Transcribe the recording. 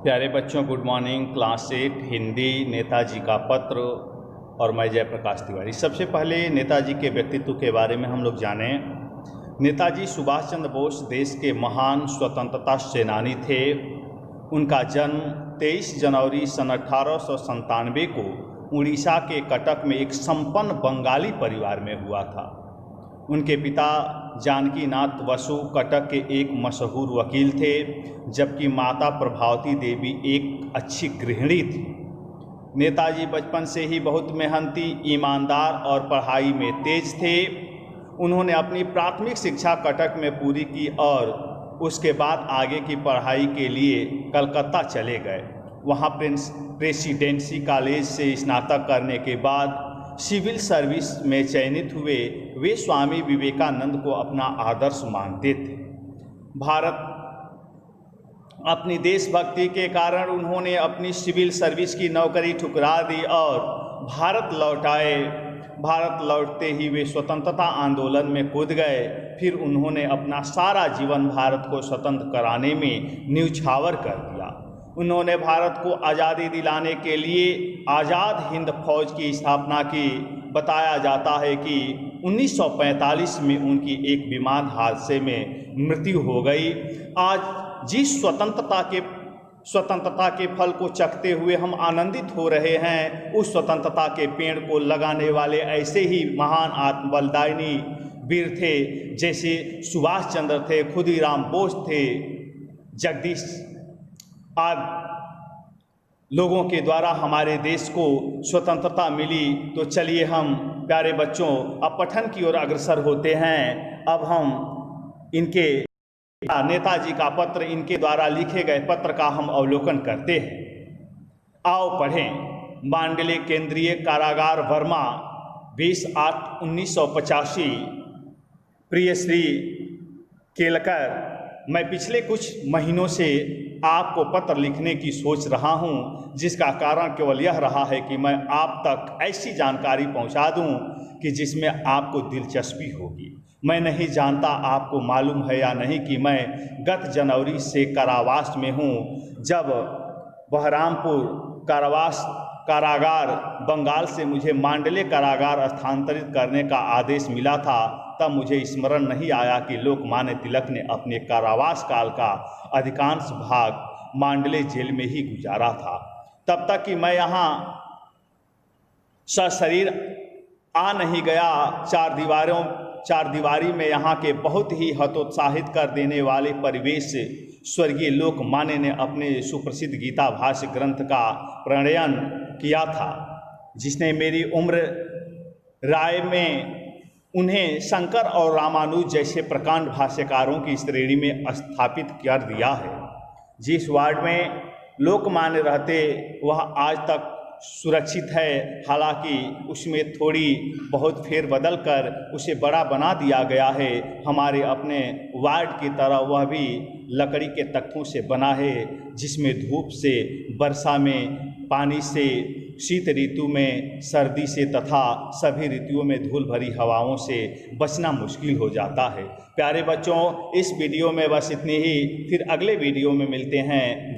प्यारे बच्चों, good morning. Class 8 Hindi, Netaji का पत्र और मैं जयप्रकाश तिवारी। सबसे पहले नेताजी के व्यक्तित्व के बारे में हम लोग जानें। नेताजी सुभाष चंद्र बोस देश के महान स्वतंत्रता सेनानी थे। उनका जन्म 23 जनवरी सन 1897 को उड़ीसा के कटक में एक संपन्न बंगाली परिवार में हुआ था। उनके पिता जानकीनाथ बसु कटक के एक मशहूर वकील थे, जबकि माता प्रभावती देवी एक अच्छी गृहिणी थी। नेताजी बचपन से ही बहुत मेहनती, ईमानदार और पढ़ाई में तेज थे। उन्होंने अपनी प्राथमिक शिक्षा कटक में पूरी की और उसके बाद आगे की पढ़ाई के लिए कलकत्ता चले गए। वहाँ प्रेसिडेंसी कॉलेज से स्नातक करने के बाद सिविल सर्विस में चयनित हुए। वे स्वामी विवेकानंद को अपना आदर्श मानते थे। भारत अपनी देशभक्ति के कारण उन्होंने अपनी सिविल सर्विस की नौकरी ठुकरा दी और भारत लौट आए। भारत लौटते ही वे स्वतंत्रता आंदोलन में कूद गए। फिर उन्होंने अपना सारा जीवन भारत को स्वतंत्र कराने में न्यौछावर कर दिया। उन्होंने भारत को आज़ादी दिलाने के लिए आज़ाद हिंद फौज की स्थापना की। बताया जाता है कि 1945 में उनकी एक विमान हादसे में मृत्यु हो गई। आज जिस स्वतंत्रता के फल को चखते हुए हम आनंदित हो रहे हैं, उस स्वतंत्रता के पेड़ को लगाने वाले ऐसे ही महान आत्मबलिदानी वीर थे, जैसे सुभाष चंद्र थे, खुदीराम बोस थे, जगदीश आदि लोगों के द्वारा हमारे देश को स्वतंत्रता मिली। तो चलिए हम प्यारे बच्चों अब पठन की ओर अग्रसर होते हैं। अब हम इनके नेताजी का पत्र, इनके द्वारा लिखे गए पत्र का हम अवलोकन करते हैं। आओ पढ़ें। मांडले केंद्रीय कारागार, वर्मा, 20/8/1985। प्रिय श्री केलकर, मैं पिछले कुछ महीनों से आपको पत्र लिखने की सोच रहा हूं, जिसका कारण केवल यह रहा है कि मैं आप तक ऐसी जानकारी पहुंचा दूं कि जिसमें आपको दिलचस्पी होगी। मैं नहीं जानता आपको मालूम है या नहीं कि मैं गत जनवरी से कारावास में हूं। जब बहरामपुर कारागार बंगाल से मुझे मांडले कारागार स्थानांतरित करने का आदेश मिला था, तब मुझे स्मरण नहीं आया कि लोकमान्य तिलक ने अपने कारावास काल का अधिकांश भाग मांडले जेल में ही गुजारा था। तब तक कि मैं यहाँ सशरीर आ नहीं गया। चार दीवारी में यहाँ के बहुत ही हतोत्साहित कर देने वाले परिवेश से स्वर्गीय लोकमान्य ने अपने सुप्रसिद्ध गीता भाष्य ग्रंथ का प्रणयन किया था, जिसने मेरी उम्र राय में उन्हें शंकर और रामानुज जैसे प्रकांड भाष्यकारों की श्रेणी में स्थापित कर दिया है। जिस वार्ड में लोकमान्य रहते वह आज तक सुरक्षित है, हालांकि उसमें थोड़ी बहुत फेरबदल कर उसे बड़ा बना दिया गया है। हमारे अपने वार्ड की तरह वह भी लकड़ी के तख्तों से बना है, जिसमें धूप से, वर्षा में पानी से, शीत ऋतु में सर्दी से तथा सभी ऋतुओं में धूल भरी हवाओं से बचना मुश्किल हो जाता है। प्यारे बच्चों, इस वीडियो में बस इतनी ही। फिर अगले वीडियो में मिलते हैं।